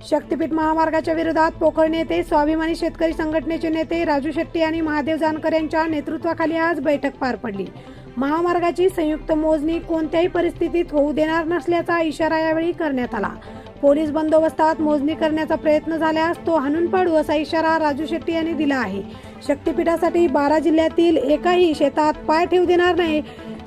शक्तीपीठ महामार्गाच्या विरोधात पोकळ नेते स्वाभिमानी शेतकरी संघटनेचे नेते राजू शेट्टी आणि महादेव जानकर यांच्या नेतृत्वाखाली आज बैठक पार पडली। महामार्गाची संयुक्त मोजणी कोणत्याही परिस्थितीत होऊ देणार नसल्याचा इशारा यावेळी करण्यात आला। पोलीस बंदोबस्तात मोजणी करण्याचा प्रयत्न झाल्यास तो हाणून पाडू असा इशारा राजू शेट्टी यांनी दिला आहे। शक्तीपीठासाठी 12 जिल्ह्यातील एकाही शेतात पाय ठेवू देणार नाही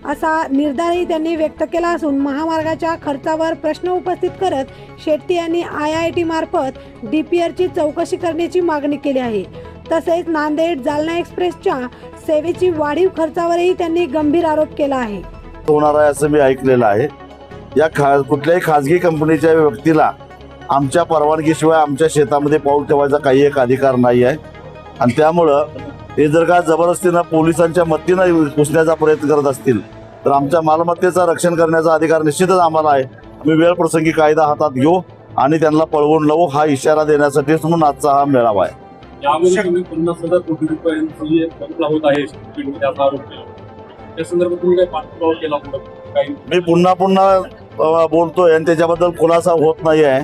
असा निर्धारही त्यांनी व्यक्त केला असून महामार्गाच्या खर्चावर प्रश्न उपस्थित करत शेट्टी यांनी IIT मार्फत DPRची चौकशी करण्याची मागणी केली आहे। तसेच नांदेड जालना एक्सप्रेसच्या सेवेची वाढीव खर्चावरही त्यांनी गंभीर आरोप केला आहे। होणार आहे असं मी ऐकलेलं आहे। या कुठल्याही खाजगी कंपनीच्या व्यक्तीला आमच्या परवानगीशिवाय आमच्या शेतामध्ये पाऊल ठेवायचा काही एक अधिकार नाही आहे आणि त्यामुळं हे जर का जबरदस्तीनं पोलिसांच्या मदतीनं घुसण्याचा प्रयत्न करत असतील तर आमच्या मालमत्तेचं रक्षण करण्याचा अधिकार निश्चितच आम्हाला आहे। आम्ही वेळ प्रसंगी कायदा हातात घेऊ आणि त्यांना पळवून लावू हा इशारा देण्यासाठीच म्हणून आजचा हा मेळावा आहे। यामध्ये तुम्ही 50,000 कोटी रुपयांची घपला होत आहे शक्तीपीठाचा आरोप केला, त्या संदर्भात तुम्ही काय पाठपुरावा केला काही? मी पुन्हा बोलतोय आणि त्याच्याबद्दल खुलासा होत नाही आहे।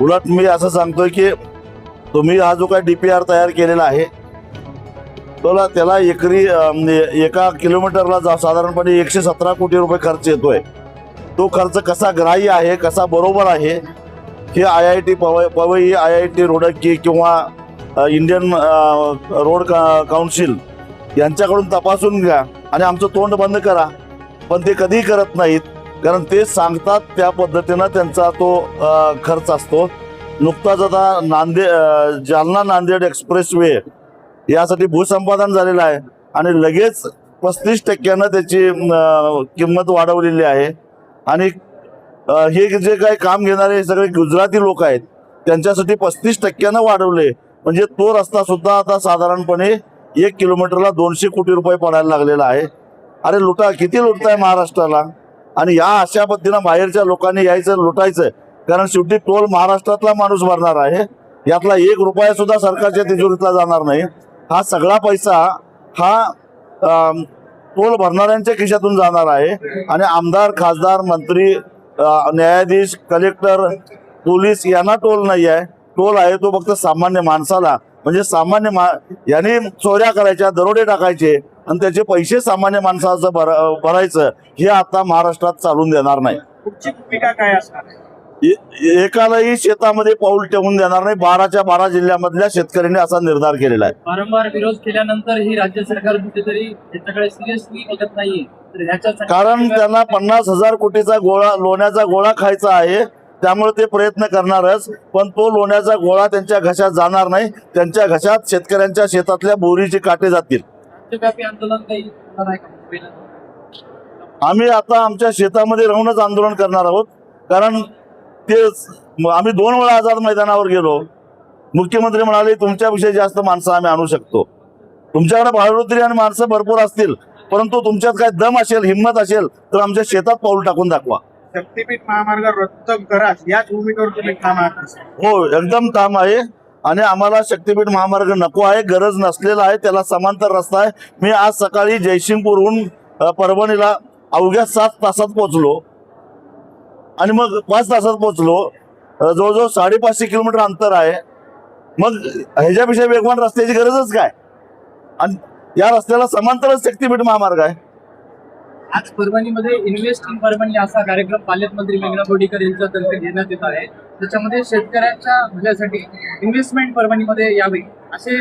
उलट मी असं सांगतोय की तुम्ही हा जो काय DPR तयार केलेला आहे त्याला एकरी एका किलोमीटरला साधारणपणे 117 कोटी रुपये खर्च येतोय। तो खर्च कसा ग्राह्य आहे, कसा बरोबर आहे हे IIT पवई, IIT रोडकी किंवा इंडियन रोड काउन्सिल यांच्याकडून तपासून घ्या आणि आमचं तोंड बंद करा। पण ते कधी करत नाहीत, कारण ते सांगतात त्या पद्धतीनं त्यांचा तो खर्च असतो। नुकताच आता जालना नांदेड एक्सप्रेस वे यासाठी भूसंपादन झालेलं आहे आणि लगेच 35% त्याची किंमत वाढवलेली आहे आणि हे जे काही काम घेणारे सगळे गुजराती लोक आहेत त्यांच्यासाठी 35% वाढवले। म्हणजे तो रस्ता सुद्धा आता साधारणपणे 1 किलोमीटरला 200 कोटी रुपये पडायला लागलेला आहे। अरे लुटा, किती लुटताय महाराष्ट्राला? आणि या अशा पद्धतीनं बाहेरच्या लोकांनी यायचं लुटायचं, कारण शेवटी टोल महाराष्ट्रातला माणूस भरणार आहे। यातला 1 रुपया सुद्धा सरकारच्या तिजोरीतला जाणार नाही। हा सगळा पैसा हा टोल भरणाऱ्यांच्या खिशातून जाणार आहे आणि आमदार, खासदार, मंत्री, न्यायाधीश, कलेक्टर, पोलीस यांना टोल नाही आहे। टोल आहे तो फक्त सामान्य माणसाला, म्हणजे यांनी चोऱ्या करायच्या, दरोडे टाकायचे आणि त्याचे पैसे सामान्य माणसाचं भरायचं हे आता महाराष्ट्रात चालून देणार नाही। पुढची भूमिका काय असणार? एकालाही शेतामध्ये पाऊल ठेवून देणार नाही। 12च्या 12 जिल्ह्यामधल्या शेतकऱ्यांनी असा निर्धार केलेला आहे। वारंवार विरोध केल्यानंतर ही राज्य सरकार कुठेतरी याच्याकडे सिरियसली बघत नाहीये, तर ह्याच्यासाठी कारण त्यांना 50,000 कोटीचा लोण्याचा गोळा खायचा आहे, त्यामुळे ते प्रयत्न करणारच। पण तो लोण्याचा गोळा त्यांच्या घशात जाणार नाही, त्यांच्या घशात शेतकऱ्यांच्या शेतातल्या बोरीचे काटे जातील। राज्यव्यापी आंदोलन काही होणार आहे का? आम्ही आता आमच्या शेतामध्ये राहूनच आंदोलन करणार आहोत, कारण ते आम्ही 2 वेळा आझाद मैदानावर गेलो। मुख्यमंत्री म्हणाले तुमच्यापेक्षा जास्त माणसं आम्ही आणू शकतो, तुमच्याकडे बहादुरी आणि माणसं भरपूर असतील, परंतु तुमच्यात काय दम असेल, हिंमत असेल तर आमच्या शेतात पाऊल टाकून दाखवा। शक्तीपीठ महामार्ग रद्द करा याच भूमिकेवर तुम्ही काम आहात? हो, एकदम काम आहे आणि आम्हाला शक्तीपीठ महामार्ग नको आहे, गरज नसलेला आहे, त्याला समांतर रस्ता आहे। मी आज सकाळी जयसिंगपूरहून परभणीला अवघ्या 7 तासात पोहोचलो आणि मग 5 तासात पोहोचलो। जवळजवळ 550 किलोमीटर अंतर आहे। मग ह्याच्यापेक्षा वेगवान रस्त्याची गरजच काय? आणि या रस्त्याला समांतरच शक्तीपीठ महामार्ग आहे। आज परभणीमध्ये इन्व्हेस्ट इन परभणी असा कार्यक्रम पालकमंत्री मेघना बोर्डीकर यांच्यातर्फे घेण्यात येत आहे। त्याच्यामध्ये शेतकऱ्यांच्या भल्यासाठी इन्व्हेस्टमेंट परभणीमध्ये यावी असे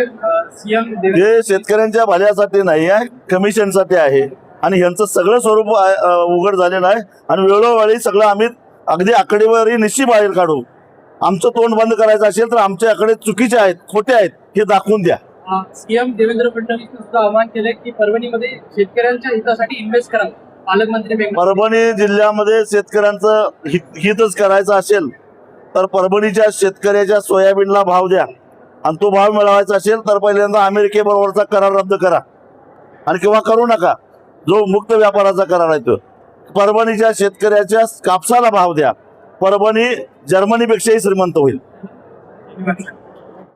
CM हे शेतकऱ्यांच्या भल्यासाठी नाही आहे, कमिशनसाठी आहे आणि यांचं सगळं स्वरूप उघड झालेलं आहे आणि वेळोवेळी सगळं आम्ही अगदी आकडेवारी निश्चित बाहेर काढू। आमचं तोंड बंद करायचं असेल तर आमच्या आकडे चुकीचे आहेत, खोटे आहेत हे दाखवून द्या। CM देवेंद्र फडणवीस सुद्धा आवाहन केले की परभणीमध्ये शेतकऱ्यांच्या हितासाठी इन्व्हेस्ट करा। पालकमंत्री परभणी जिल्ह्यामध्ये शेतकऱ्यांचं हितच करायचं असेल तर परभणीच्या शेतकऱ्याच्या सोयाबीनला भाव द्या आणि तो भाव मिळवायचा असेल तर पहिल्यांदा अमेरिकेबरोबरचा करार रद्द करा आणि किंवा करू नका जो मुक्त व्यापाराचा करार आहे तो। परभणीच्या शेतकऱ्याच्या कापसाला भाव द्या, परभणी जर्मनीपेक्षाही श्रीमंत होईल।